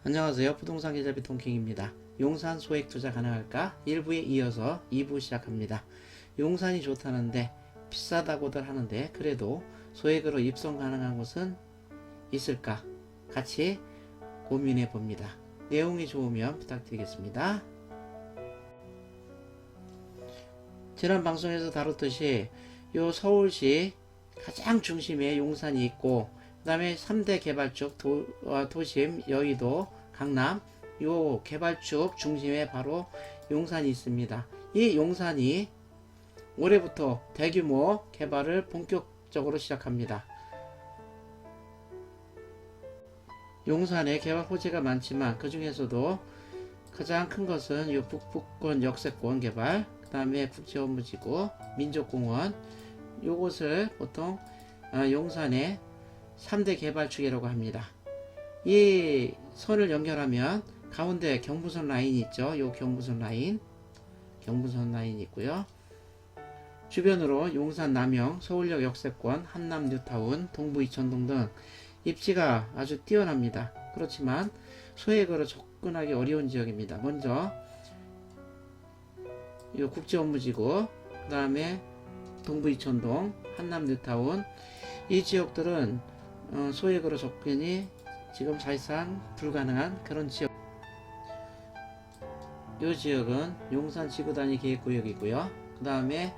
안녕하세요. 부동산 계좌비 통킹입니다. 용산 소액 투자 가능할까? 1부에 이어서 2부 시작합니다. 용산이 좋다는데 비싸다고들 하는데 그래도 소액으로 입성 가능한 곳은 있을까? 같이 고민해 봅니다. 내용이 좋으면 부탁드리겠습니다. 지난 방송에서 다뤘듯이 요 서울시 가장 중심에 용산이 있고 그 다음에 3대 개발축 도심 여의도 강남 요 개발축 중심에 바로 용산이 있습니다. 이 용산이 올해부터 대규모 개발을 본격적으로 시작합니다. 용산에 개발 호재가 많지만 그 중에서도 가장 큰 것은 요 북부권 역세권 개발, 그 다음에 국제업무지구, 민족공원 요것을 보통 용산의 3대 개발축이라고 합니다. 이 선을 연결하면 가운데 경부선 라인이 있죠. 요 경부선 라인이 있고요. 주변으로 용산 남영, 서울역 역세권, 한남 뉴타운, 동부 이천동 등 입지가 아주 뛰어납니다. 그렇지만 소액으로 접근하기 어려운 지역입니다. 먼저 이 국제업무지구, 그 다음에 동부 이천동, 한남 뉴타운 이 지역들은 소액으로 접근이 지금 사실상 불가능한 그런 지역. 이 지역은 용산 지구단위 계획구역이고요. 그 다음에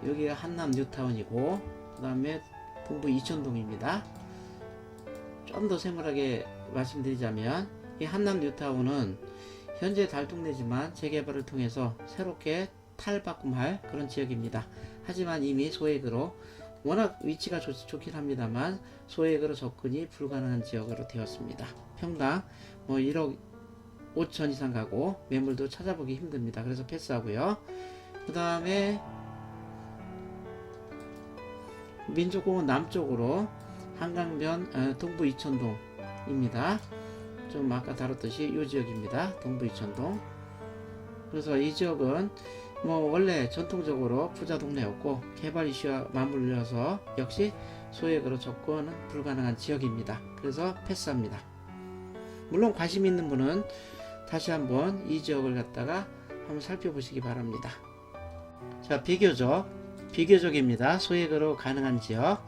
여기가 한남 뉴타운이고 그 다음에 동부 이천동입니다. 좀 더 세밀하게 말씀드리자면 이 한남 뉴타운은 현재 달동네지만 재개발을 통해서 새롭게 탈바꿈할 그런 지역입니다. 하지만 이미 소액으로 워낙 위치가 좋긴 합니다만 소액으로 접근이 불가능한 지역으로 되었습니다. 평당 1억 5천 이상 가고 매물도 찾아보기 힘듭니다. 그래서 패스하고요. 그 다음에 민족공원 남쪽으로 한강변 동부 이천동입니다. 좀 아까 다뤘듯이 이 지역입니다. 동부 이천동. 그래서 이 지역은 원래 전통적으로 부자 동네였고 개발 이슈와 맞물려서 역시 소액으로 접근은 불가능한 지역입니다. 그래서 패스합니다. 물론 관심 있는 분은 다시 한번 이 지역을 갖다가 한번 살펴보시기 바랍니다. 자, 비교적입니다. 소액으로 가능한 지역.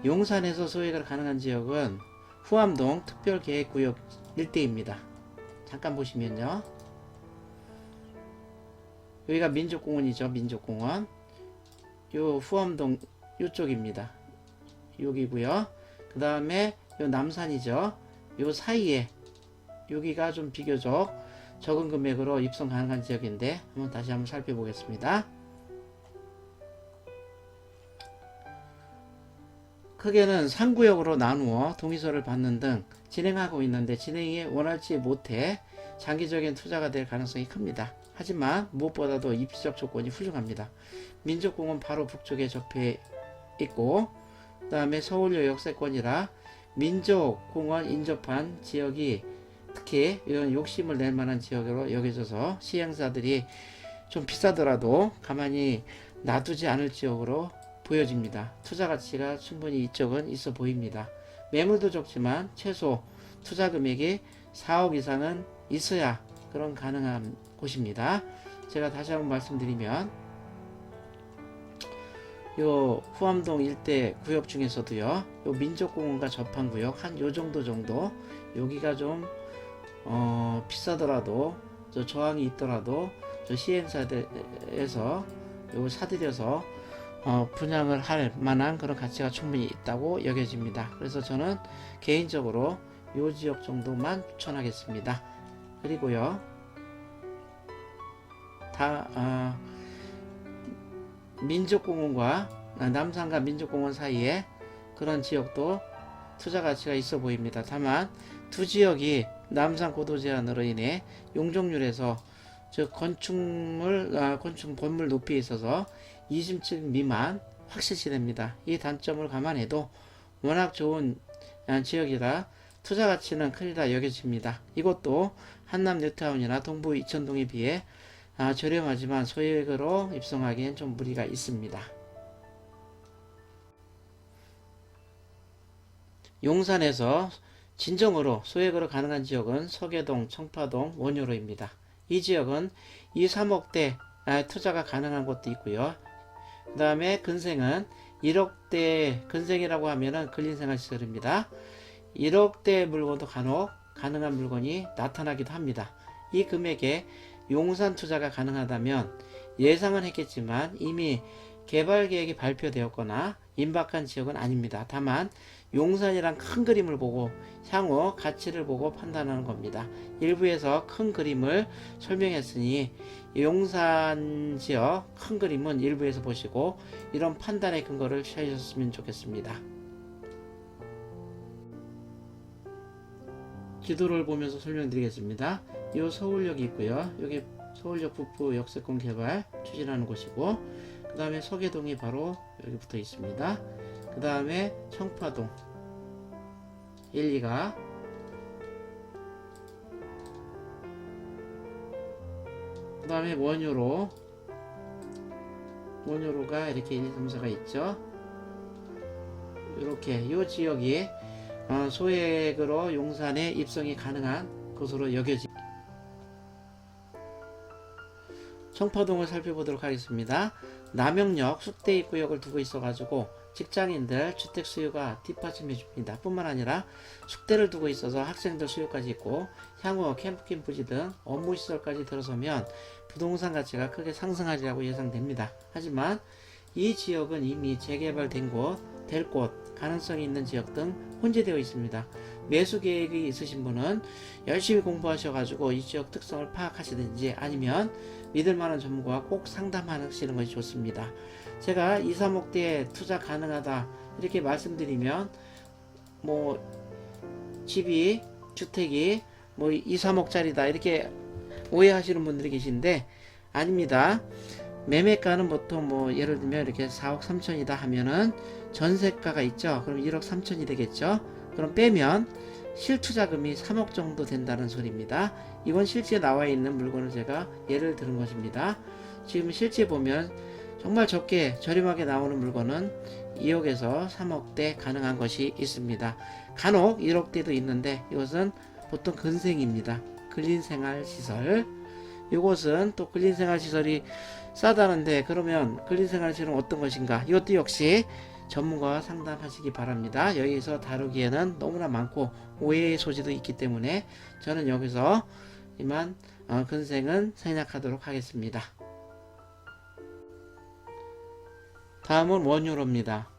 용산에서 소액으로 가능한 지역은 후암동 특별계획구역 일대입니다. 잠깐 보시면요. 여기가 민족공원이죠. 민족공원. 요 후암동 요쪽입니다. 여기고요. 그 다음에 요 남산이죠. 요 사이에 여기가 좀 비교적 적은 금액으로 입성 가능한 지역인데 다시 한번 살펴보겠습니다. 크게는 3구역으로 나누어 동의서를 받는 등 진행하고 있는데 진행이 원활치 못해 장기적인 투자가 될 가능성이 큽니다. 하지만 무엇보다도 입지적 조건이 훌륭합니다. 민족공원 바로 북쪽에 접해 있고 그 다음에 서울역 역세권이라 민족공원 인접한 지역이 특히 이런 욕심을 낼 만한 지역으로 여겨져서 시행사들이 좀 비싸더라도 가만히 놔두지 않을 지역으로 보여집니다. 투자 가치가 충분히 이쪽은 있어 보입니다. 매물도 적지만 최소 투자 금액이 4억 이상은 있어야 그런 가능한 곳입니다. 제가 다시 한번 말씀드리면 요 후암동 일대 구역 중에서도요 요 민족공원과 접한 구역 한 요 정도 여기가 좀 비싸더라도 저항이 있더라도 시행사들에서 요 사들여서 분양을 할 만한 그런 가치가 충분히 있다고 여겨집니다. 그래서 저는 개인적으로 요 지역 정도만 추천하겠습니다. 그리고요 민족공원과 남산과 민족공원 사이에 그런 지역도 투자 가치가 있어 보입니다. 다만 두 지역이 남산 고도 제한으로 인해 용적률에서 즉 건축물 건물 높이에 있어서 20층 미만 확실시됩니다. 이 단점을 감안해도 워낙 좋은 지역이라 투자 가치는 크리다 여겨집니다. 이것도 한남 뉴타운이나 동부 이천동에 비해 저렴하지만 소액으로 입성하기엔 좀 무리가 있습니다. 용산에서 진정으로 소액으로 가능한 지역은 서계동, 청파동, 원효로입니다. 이 지역은 2, 3억대 투자가 가능한 곳도 있고요. 그 다음에 근생은 1억대, 근생이라고 하면은 근린생활시설입니다. 1억대 물건도 간혹 가능한 물건이 나타나기도 합니다. 이 금액에 용산 투자가 가능하다면 예상은 했겠지만 이미 개발 계획이 발표되었거나 임박한 지역은 아닙니다. 다만 용산이란 큰 그림을 보고 향후 가치를 보고 판단하는 겁니다. 일부에서 큰 그림을 설명했으니 용산 지역 큰 그림은 일부에서 보시고 이런 판단의 근거를 찾으셨으면 좋겠습니다. 지도를 보면서 설명드리겠습니다. 이 서울역이 있고요. 여기 서울역 북부 역세권 개발 추진하는 곳이고, 그 다음에 서계동이 바로 여기 붙어 있습니다. 그 다음에 청파동 1, 2가, 그 다음에 원효로가 이렇게 1, 2, 3, 4가 있죠. 이렇게 이 지역이 소액으로 용산에 입성이 가능한 곳으로 여겨집니다. 청파동을 살펴보도록 하겠습니다. 남영역 숙대 입구역을 두고 있어 가지고 직장인들 주택 수요가 뒷받침해 줍니다. 뿐만 아니라 숙대를 두고 있어서 학생들 수요까지 있고 향후 캠핑 부지 등 업무 시설까지 들어서면 부동산 가치가 크게 상승하리라고 예상됩니다. 하지만 이 지역은 이미 재개발된 곳, 될 곳, 가능성이 있는 지역 등 혼재되어 있습니다. 매수 계획이 있으신 분은 열심히 공부하셔가지고 이 지역 특성을 파악하시든지 아니면 믿을만한 전문가와 꼭 상담하시는 것이 좋습니다. 제가 2, 3억대에 투자 가능하다 이렇게 말씀드리면 뭐 집이 주택이 뭐 2, 3억짜리다 이렇게 오해하시는 분들이 계신데 아닙니다. 매매가는 보통 뭐 예를 들면 이렇게 4억 3천이다 하면은 전세가가 있죠. 그럼 1억 3천이 되겠죠. 그럼 빼면 실투자금이 3억 정도 된다는 소리입니다. 이건 실제 나와 있는 물건을 제가 예를 들은 것입니다. 지금 실제 보면 정말 적게 저렴하게 나오는 물건은 2억에서 3억대 가능한 것이 있습니다. 간혹 1억대도 있는데 이것은 보통 근생입니다. 근린생활시설. 이곳은 또 근린생활시설이 싸다는데 그러면 근린생활시설은 어떤 것인가? 이것도 역시 전문가와 상담하시기 바랍니다. 여기서 다루기에는 너무나 많고 오해의 소지도 있기 때문에 저는 여기서 이만 근생은 생략하도록 하겠습니다. 다음은 원효로입니다.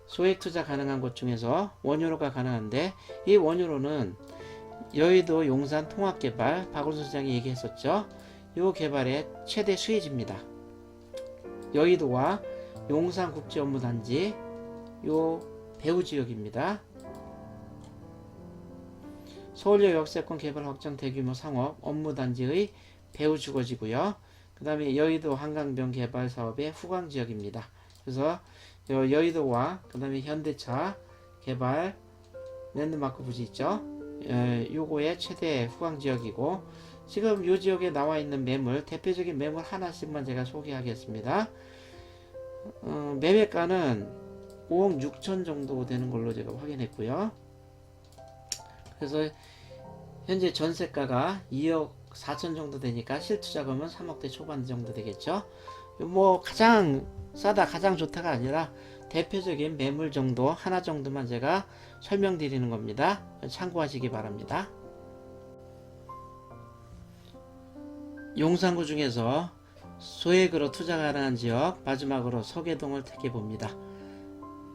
소액 투자 가능한 곳 중에서 원효로가 가능한데 이 원효로는 여의도 용산 통합개발 박원순 시장이 얘기했었죠. 이 개발의 최대 수혜지입니다. 여의도와 용산국제업무단지 요 배후지역입니다. 서울역 역세권 개발 확장 대규모 상업 업무단지의 배후주거지고요. 그 다음에 여의도 한강변 개발 사업의 후광지역입니다. 그래서 여의도와 그 다음에 현대차 개발 랜드마크 부지 있죠. 요거의 최대 후광지역이고 지금 요 지역에 나와 있는 매물 대표적인 매물 하나씩만 제가 소개하겠습니다. 매매가는 5억 6천 정도 되는 걸로 제가 확인했고요. 그래서 현재 전세가가 2억 4천 정도 되니까 실투자금은 3억대 초반 정도 되겠죠. 뭐 가장 싸다 가장 좋다가 아니라 대표적인 매물 정도 하나 정도만 제가 설명드리는 겁니다. 참고하시기 바랍니다. 용산구 중에서 소액으로 투자 가능한 지역 마지막으로 서계동을 택해 봅니다.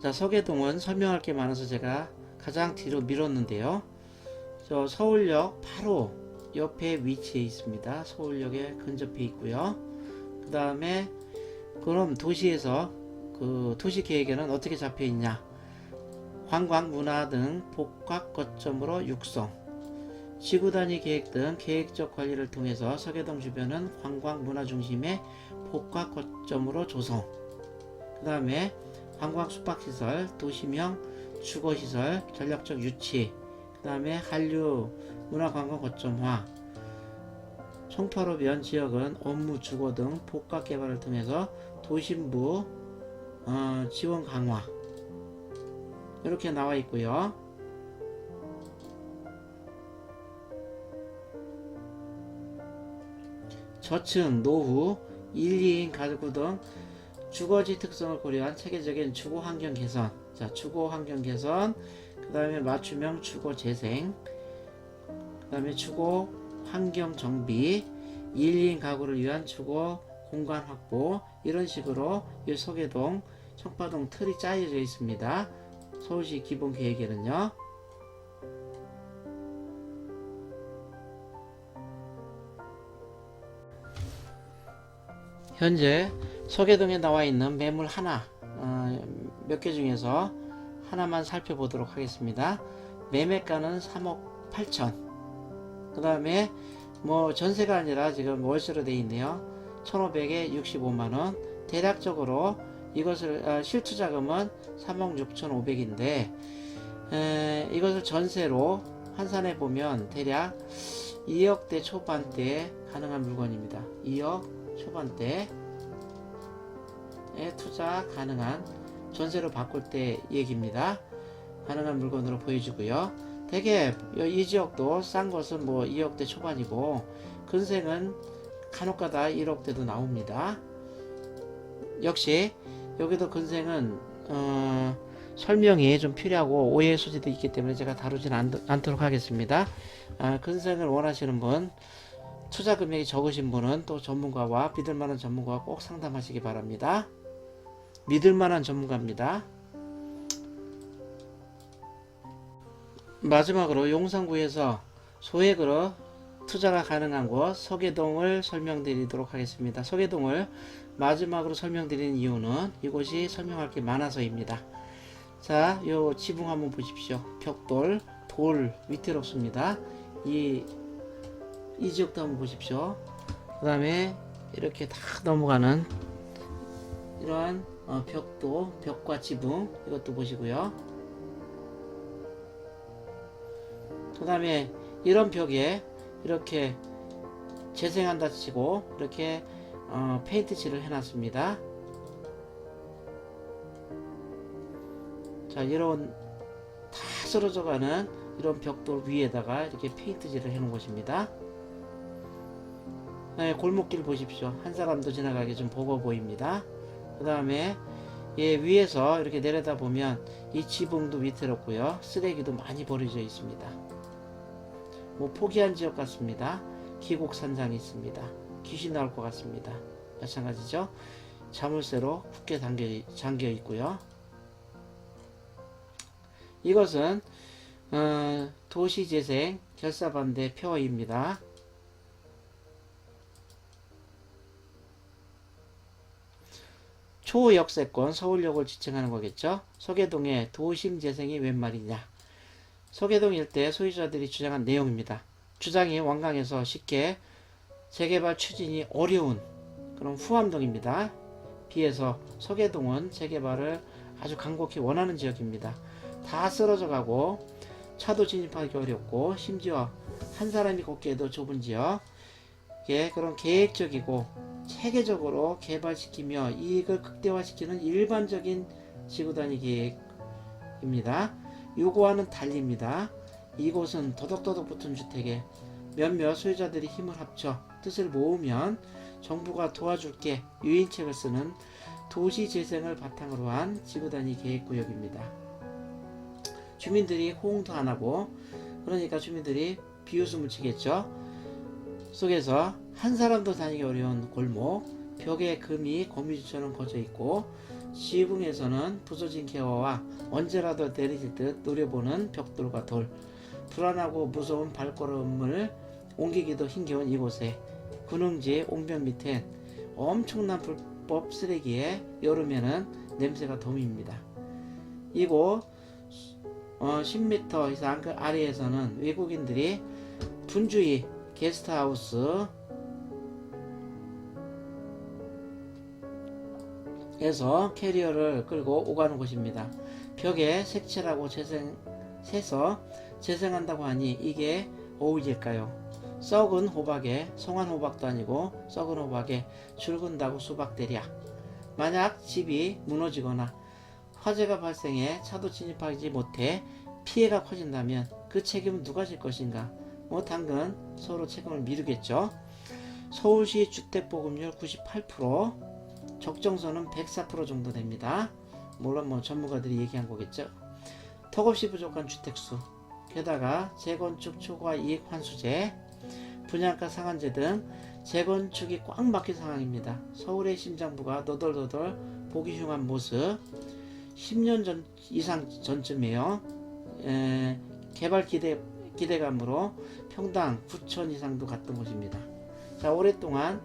자, 서계동은 설명할 게 많아서 제가 가장 뒤로 밀었는데요. 저 서울역 바로 옆에 위치해 있습니다. 서울역에 근접해 있고요. 그 다음에 그럼 도시에서 그 도시 계획에는 어떻게 잡혀 있냐? 관광, 문화 등 복합 거점으로 육성, 지구 단위 계획 등 계획적 관리를 통해서 서계동 주변은 관광 문화 중심의 복합 거점으로 조성. 그 다음에 관광 숙박시설, 도시명 주거시설, 전략적 유치. 그 다음에 한류 문화관광 거점화. 청파로변 지역은 업무 주거 등 복합 개발을 통해서 도심부 지원 강화. 이렇게 나와 있고요. 저층, 노후, 1, 2인 가구 등 주거지 특성을 고려한 체계적인 주거 환경 개선. 자, 주거 환경 개선. 그 다음에 맞춤형 주거 재생. 그 다음에 주거 환경 정비. 1, 2인 가구를 위한 주거 공간 확보. 이런 식으로 이 소계동, 청파동 틀이 짜여져 있습니다. 서울시 기본 계획에는요. 현재 소계동에 나와 있는 매물 하나, 몇 개 중에서 하나만 살펴보도록 하겠습니다. 매매가는 3억 8천. 그 다음에 뭐 전세가 아니라 지금 월세로 되어 있네요. 1,500에 65만원. 대략적으로 이것을 실투자금은 3억 6,500인데 이것을 전세로 환산해 보면 대략 2억대 초반대에 가능한 물건입니다. 2억 초반대에 투자 가능한, 전세로 바꿀 때 얘기입니다. 가능한 물건으로 보여주고요. 대개 이 지역도 싼 것은 뭐 2억대 초반이고 근생은 간혹가다 1억대도 나옵니다. 역시 여기도 근생은 설명이 좀 필요하고 오해의 소지도 있기 때문에 제가 다루진 않도록 하겠습니다. 근생을 원하시는 분, 투자 금액이 적으신 분은 또 전문가와, 믿을만한 전문가와 꼭 상담하시기 바랍니다. 믿을만한 전문가입니다. 마지막으로 용산구에서 소액으로 투자가 가능한 곳 소계동을 설명드리도록 하겠습니다. 소계동을 마지막으로 설명드리는 이유는 이곳이 설명할 게 많아서입니다. 자, 요 지붕 한번 보십시오. 벽돌, 돌 위태롭습니다. 이 지역도 한번 보십시오. 그 다음에 이렇게 다 넘어가는 이러한 벽도, 벽과 지붕, 이것도 보시고요. 그 다음에 이런 벽에 이렇게 재생한다 치고 이렇게 페인트 칠을 해놨습니다. 자, 이런 다 쓰러져 가는 이런 벽돌 위에다가 이렇게 페인트 칠을 해놓은 곳입니다. 네, 골목길 보십시오. 한 사람도 지나가기 좀 버거워 보입니다. 그 다음에 위에서 이렇게 내려다 보면 이 지붕도 위태롭고요. 쓰레기도 많이 버려져 있습니다. 뭐 포기한 지역 같습니다. 기곡산장이 있습니다. 귀신 나올 것 같습니다. 마찬가지죠. 자물쇠로 굳게 잠겨 있고요. 이것은 도시재생 결사반대 표어입니다. 초역세권 서울역을 지칭하는 거겠죠. 소계동의 도심재생이 웬 말이냐. 소계동 일대 소유자들이 주장한 내용입니다. 주장이 완강해서 쉽게 재개발 추진이 어려운 그런 후암동입니다. 비해서 소계동은 재개발을 아주 간곡히 원하는 지역입니다. 다 쓰러져 가고 차도 진입하기 어렵고 심지어 한 사람이 걷기에도 좁은 지역, 그런 계획적이고 체계적으로 개발시키며 이익을 극대화시키는 일반적인 지구단위 계획입니다. 요거와는 달립니다. 이곳은 도덕도덕 붙은 주택에 몇몇 소유자들이 힘을 합쳐 뜻을 모으면 정부가 도와줄게 유인책을 쓰는 도시재생을 바탕으로 한 지구단위 계획구역입니다. 주민들이 호응도 안하고, 그러니까 주민들이 비웃음을 치겠죠. 속에서 한 사람도 다니기 어려운 골목, 벽에 금이 거미줄처럼 거져 있고 지붕에서는 부서진 개화와 언제라도 내리실 듯 노려보는 벽돌과 돌, 불안하고 무서운 발걸음을 옮기기도 힘겨운 이곳에 군흥지 옹벽 밑엔 엄청난 불법 쓰레기에 여름에는 냄새가 덤입니다. 이곳 10m 이상 그 아래에서는 외국인들이 분주히 게스트하우스 에서 캐리어를 끌고 오가는 곳입니다. 벽에 색칠하고 새서 재생한다고 하니 이게 어울릴까요? 썩은 호박에 송한 호박도 아니고 썩은 호박에 줄근다고 수박 대랴. 만약 집이 무너지거나 화재가 발생해 차도 진입하지 못해 피해가 커진다면 그 책임은 누가 질 것인가? 당근 서로 책임을 미루겠죠. 서울시 주택보급률 98%, 적정선은 104% 정도 됩니다. 물론 뭐 전문가들이 얘기한 거겠죠. 턱없이 부족한 주택수, 게다가 재건축 초과 이익 환수제, 분양가 상한제 등 재건축이 꽉 막힌 상황입니다. 서울의 심장부가 너덜너덜 보기 흉한 모습. 10년 이상 전쯤에요. 개발 기대감으로 평당 9천 이상도 갔던 곳입니다. 자, 오랫동안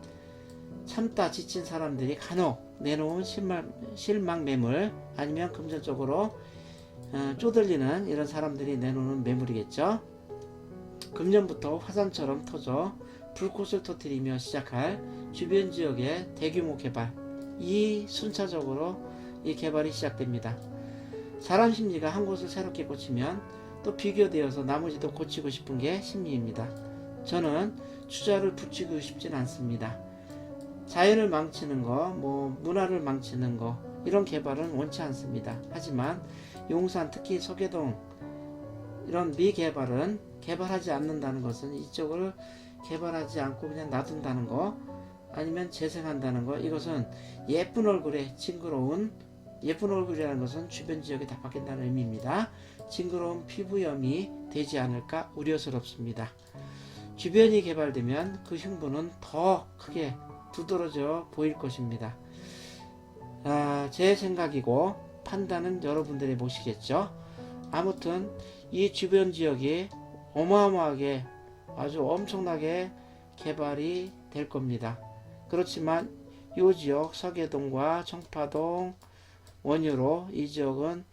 참다 지친 사람들이 간혹 내놓은 실망 매물, 아니면 금전적으로 쪼들리는 이런 사람들이 내놓는 매물이겠죠. 금년부터 화산처럼 터져 불꽃을 터뜨리며 시작할 주변 지역의 대규모 개발, 이 순차적으로 이 개발이 시작됩니다. 사람 심리가 한 곳을 새롭게 고치면 또 비교되어서 나머지도 고치고 싶은 게 심리입니다. 저는 투자를 붙이고 싶진 않습니다. 자연을 망치는 거, 문화를 망치는 거, 이런 개발은 원치 않습니다. 하지만 용산, 특히 서계동 이런 미개발은 개발하지 않는다는 것은 이쪽을 개발하지 않고 그냥 놔둔다는 거, 아니면 재생한다는 거, 이것은 예쁜 얼굴에 징그러운, 예쁜 얼굴이라는 것은 주변 지역이 다 바뀐다는 의미입니다. 징그러운 피부염이 되지 않을까 우려스럽습니다. 주변이 개발되면 그 흉부는 더 크게 두드러져 보일 것입니다. 제 생각이고 판단은 여러분들의 몫이겠죠. 아무튼 이 주변 지역이 어마어마하게 아주 엄청나게 개발이 될 겁니다. 그렇지만 이 지역 서계동과 청파동, 원효로 이 지역은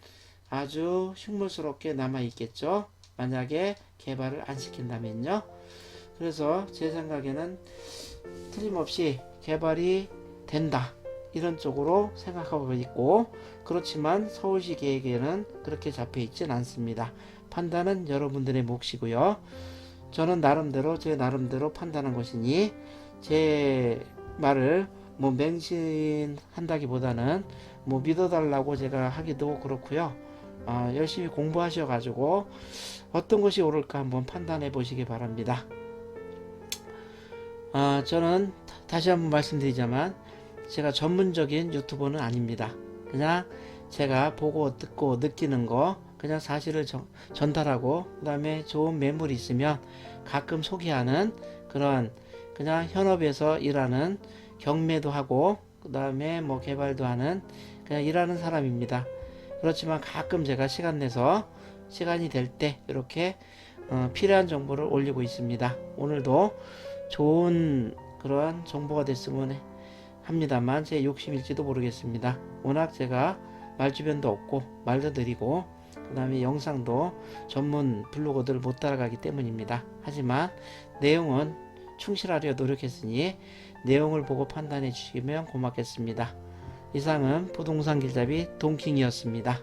아주 흉물스럽게 남아 있겠죠. 만약에 개발을 안 시킨다면요. 그래서 제 생각에는 틀림없이 개발이 된다, 이런 쪽으로 생각하고 있고, 그렇지만 서울시 계획에는 그렇게 잡혀 있진 않습니다. 판단은 여러분들의 몫이고요. 저는 나름대로 제 나름대로 판단한 것이니 제 말을 맹신한다기보다는 믿어달라고 제가 하기도 그렇고요. 열심히 공부하셔 가지고 어떤 것이 옳을까 한번 판단해 보시기 바랍니다. 저는 다시 한번 말씀드리자면 제가 전문적인 유튜버는 아닙니다. 그냥 제가 보고 듣고 느끼는 거 그냥 사실을 전달하고, 그 다음에 좋은 매물이 있으면 가끔 소개하는 그런, 그냥 현업에서 일하는, 경매도 하고 그 다음에 개발도 하는 그냥 일하는 사람입니다. 그렇지만 가끔 제가 시간 내서 시간이 될 때 이렇게 필요한 정보를 올리고 있습니다. 오늘도 좋은 그런 정보가 됐으면 합니다만 제 욕심일지도 모르겠습니다. 워낙 제가 말주변도 없고 말도 느리고 그 다음에 영상도 전문 블로거들 못 따라가기 때문입니다. 하지만 내용은 충실하려 노력했으니 내용을 보고 판단해 주시면 고맙겠습니다. 이상은 부동산 길잡이 동킹이었습니다.